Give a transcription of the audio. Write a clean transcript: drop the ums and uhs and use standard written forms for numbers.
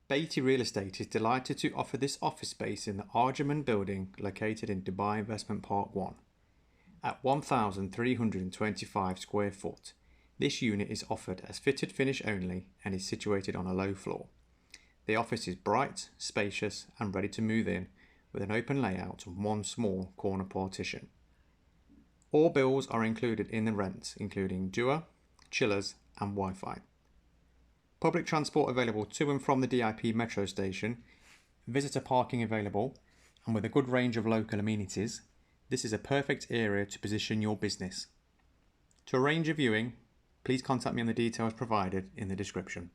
Bayti Real Estate is delighted to offer this office space in the Arjumund Building located in Dubai Investment Park 1. At 1,325 square foot, this unit is offered as fitted finish only and is situated on a low floor. The office is bright, spacious and ready to move in with an open layout and one small corner partition. All bills are included in the rent, including DEWA, chillers and Wi-Fi. Public transport available to and from the DIP metro station, visitor parking available, and with a good range of local amenities, this is a perfect area to position your business. To arrange a viewing, please contact me on the details provided in the description.